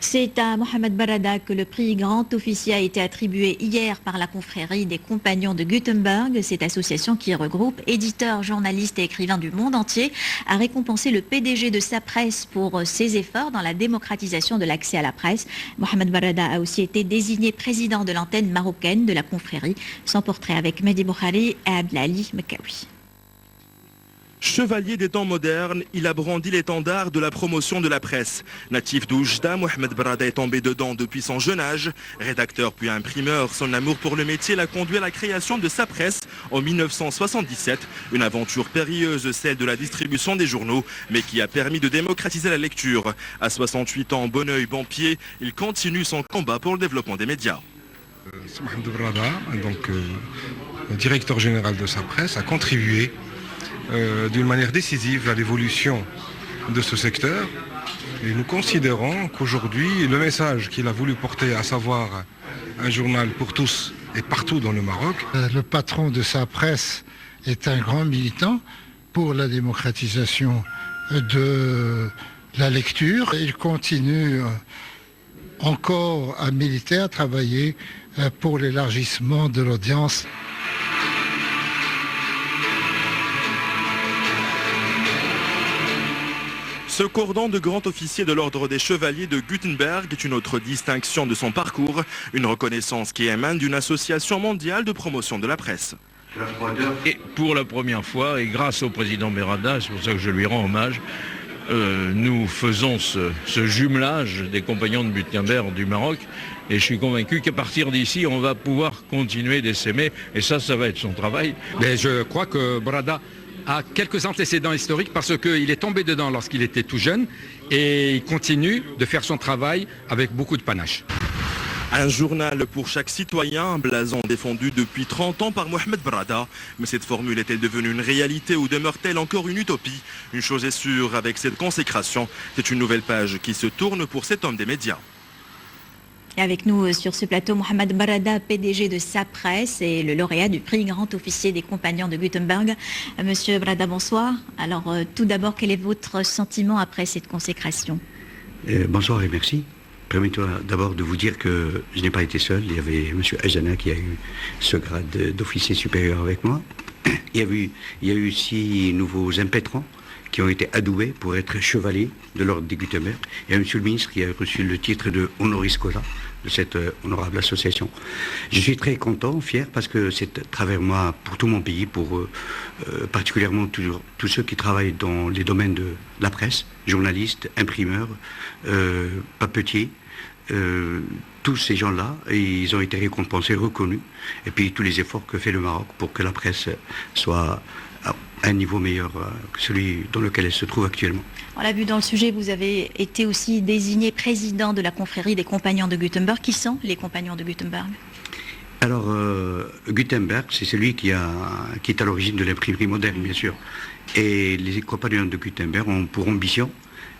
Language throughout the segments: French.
C'est à Mohamed Barada que le prix Grand Officier a été attribué hier par la confrérie des Compagnons de Gutenberg. Cette association qui regroupe éditeurs, journalistes et écrivains du monde entier a récompensé le PDG de sa presse pour ses efforts dans la démocratisation de l'accès à la presse. Mohamed Barada a aussi été désigné président de l'antenne marocaine de la confrérie. Son portrait avec Mehdi Boukhari et Abdelali Mekawi. Chevalier des temps modernes, il a brandi l'étendard de la promotion de la presse. Natif d'Oujda, Mohamed Barada est tombé dedans depuis son jeune âge. Rédacteur puis imprimeur, son amour pour le métier l'a conduit à la création de sa presse en 1977. Une aventure périlleuse, celle de la distribution des journaux, mais qui a permis de démocratiser la lecture. À 68 ans, bon oeil, bon pied, il continue son combat pour le développement des médias. Mohamed Barada, donc directeur général de sa presse, a contribué d'une manière décisive à l'évolution de ce secteur. Et nous considérons qu'aujourd'hui, le message qu'il a voulu porter, à savoir un journal pour tous et partout dans le Maroc. Le patron de sa presse est un grand militant pour la démocratisation de la lecture. Il continue encore à militer, à travailler pour l'élargissement de l'audience. Ce cordon de grand officier de l'ordre des chevaliers de Gutenberg est une autre distinction de son parcours, une reconnaissance qui émane d'une association mondiale de promotion de la presse. Et pour la première fois, et grâce au président Barada, c'est pour ça que je lui rends hommage, nous faisons ce jumelage des compagnons de Gutenberg du Maroc. Et je suis convaincu qu'à partir d'ici, on va pouvoir continuer d'essaimer. Et ça va être son travail. Mais je crois que Barada a quelques antécédents historiques parce qu'il est tombé dedans lorsqu'il était tout jeune et il continue de faire son travail avec beaucoup de panache. Un journal pour chaque citoyen, un blason défendu depuis 30 ans par Mohamed Barada. Mais cette formule est-elle devenue une réalité ou demeure-t-elle encore une utopie? Une chose est sûre, avec cette consécration, c'est une nouvelle page qui se tourne pour cet homme des médias. Et avec nous sur ce plateau, Mohamed Barada, PDG de sa presse et le lauréat du prix Grand Officier des Compagnons de Gutenberg. Monsieur Barada, bonsoir. Alors tout d'abord, quel est votre sentiment après cette consécration? Bonsoir et merci. Permettez-moi d'abord de vous dire que je n'ai pas été seul. Il y avait M. Ajana qui a eu ce grade d'officier supérieur avec moi. Il y a eu 6 nouveaux impétrants qui ont été adoués pour être chevaliers de l'ordre des Gutenberg. Et M. le ministre qui a reçu le titre de honoris causa de cette honorable association. Je suis très content, fier, parce que c'est à travers moi, pour tout mon pays, pour particulièrement tous ceux qui travaillent dans les domaines de la presse, journalistes, imprimeurs, papetiers, tous ces gens-là, ils ont été récompensés, reconnus, et puis tous les efforts que fait le Maroc pour que la presse soit à un niveau meilleur que celui dans lequel elle se trouve actuellement. On l'a vu dans le sujet, vous avez été aussi désigné président de la confrérie des Compagnons de Gutenberg. Qui sont les Compagnons de Gutenberg? Alors, Gutenberg, c'est celui qui est à l'origine de l'imprimerie moderne, bien sûr. Et les Compagnons de Gutenberg ont pour ambition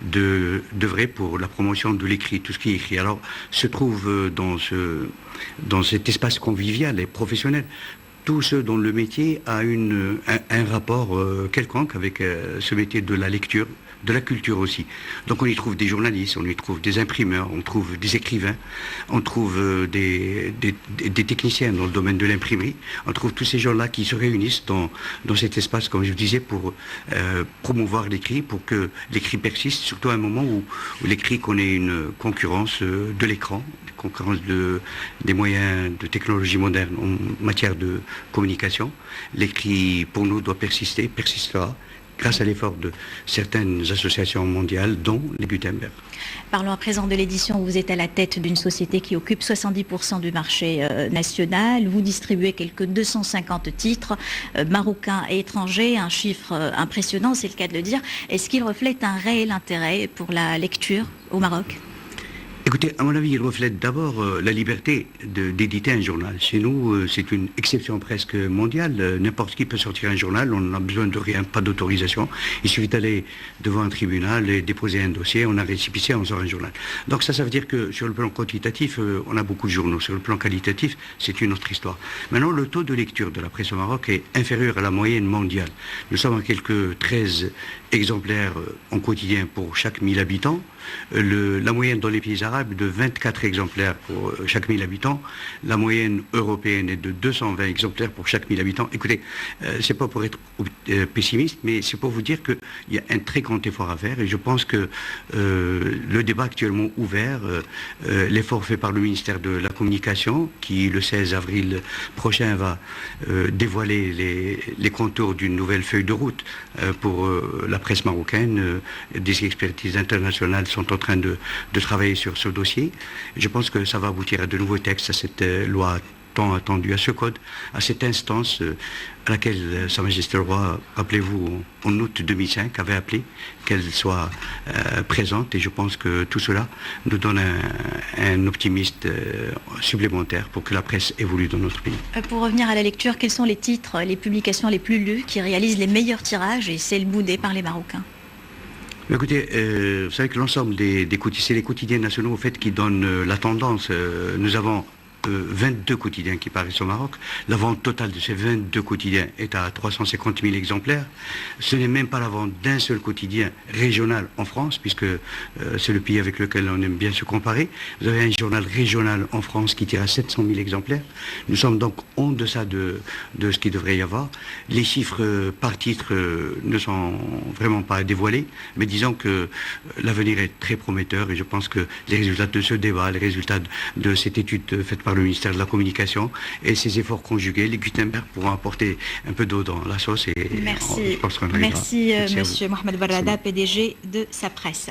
d'œuvrer pour la promotion de l'écrit, tout ce qui est écrit. Alors, se trouve dans cet espace convivial et professionnel tous ceux dont le métier a un rapport quelconque avec ce métier de la lecture, de la culture aussi. Donc on y trouve des journalistes, on y trouve des imprimeurs, on trouve des écrivains, on trouve des techniciens dans le domaine de l'imprimerie, on trouve tous ces gens-là qui se réunissent dans cet espace, comme je vous disais, pour promouvoir l'écrit, pour que l'écrit persiste, surtout à un moment où l'écrit connaît une concurrence de l'écran, concurrence des moyens de technologie moderne en matière de communication. L'écrit, pour nous, doit persister, persistera, grâce à l'effort de certaines associations mondiales, dont les Gutenberg. Parlons à présent de l'édition. Vous êtes à la tête d'une société qui occupe 70% du marché national. Vous distribuez quelques 250 titres marocains et étrangers, un chiffre impressionnant, c'est le cas de le dire. Est-ce qu'il reflète un réel intérêt pour la lecture au Maroc ? Écoutez, à mon avis, il reflète d'abord la liberté d'éditer un journal. Chez nous, c'est une exception presque mondiale. N'importe qui peut sortir un journal, on n'a besoin de rien, pas d'autorisation. Il suffit d'aller devant un tribunal et déposer un dossier, on a un récépissé, on sort un journal. Donc ça veut dire que sur le plan quantitatif, on a beaucoup de journaux. Sur le plan qualitatif, c'est une autre histoire. Maintenant, le taux de lecture de la presse au Maroc est inférieur à la moyenne mondiale. Nous sommes à quelques 13 exemplaires en quotidien pour chaque 1000 habitants. la moyenne dans les pays arabes est de 24 exemplaires pour chaque 1000 habitants. La moyenne européenne est de 220 exemplaires pour chaque 1000 habitants. Écoutez, c'est pas pour être pessimiste, mais c'est pour vous dire qu'il y a un très grand effort à faire et je pense que le débat actuellement ouvert, l'effort fait par le ministère de la Communication qui le 16 avril prochain va dévoiler les contours d'une nouvelle feuille de route pour la presse marocaine. Des expertises internationales sont en train de travailler sur ce dossier. Je pense que ça va aboutir à de nouveaux textes, à cette loi tant attendue, à ce code, à cette instance à laquelle Sa Majesté le Roi, rappelez-vous, en août 2005, avait appelé qu'elle soit présente. Et je pense que tout cela nous donne un optimiste supplémentaire pour que la presse évolue dans notre pays. Pour revenir à la lecture, quels sont les titres, les publications les plus lues qui réalisent les meilleurs tirages et celles boudées par les Marocains? Écoutez, vous savez que l'ensemble c'est les quotidiens nationaux au fait qui donnent la tendance. Nous avons 22 quotidiens qui paraissent au Maroc. La vente totale de ces 22 quotidiens est à 350 000 exemplaires. Ce n'est même pas la vente d'un seul quotidien régional en France, puisque c'est le pays avec lequel on aime bien se comparer. Vous avez un journal régional en France qui tire à 700 000 exemplaires. Nous sommes donc en deçà de ce qu'il devrait y avoir. Les chiffres par titre ne sont vraiment pas dévoilés, mais disons que l'avenir est très prometteur et je pense que les résultats de ce débat, les résultats de cette étude faite par le ministère de la Communication et ces efforts conjugués, les Gutenberg pourront apporter un peu d'eau dans la sauce et merci. je pense qu'on arrivera. Merci, monsieur Mohamed Barrada, PDG de Sa Presse.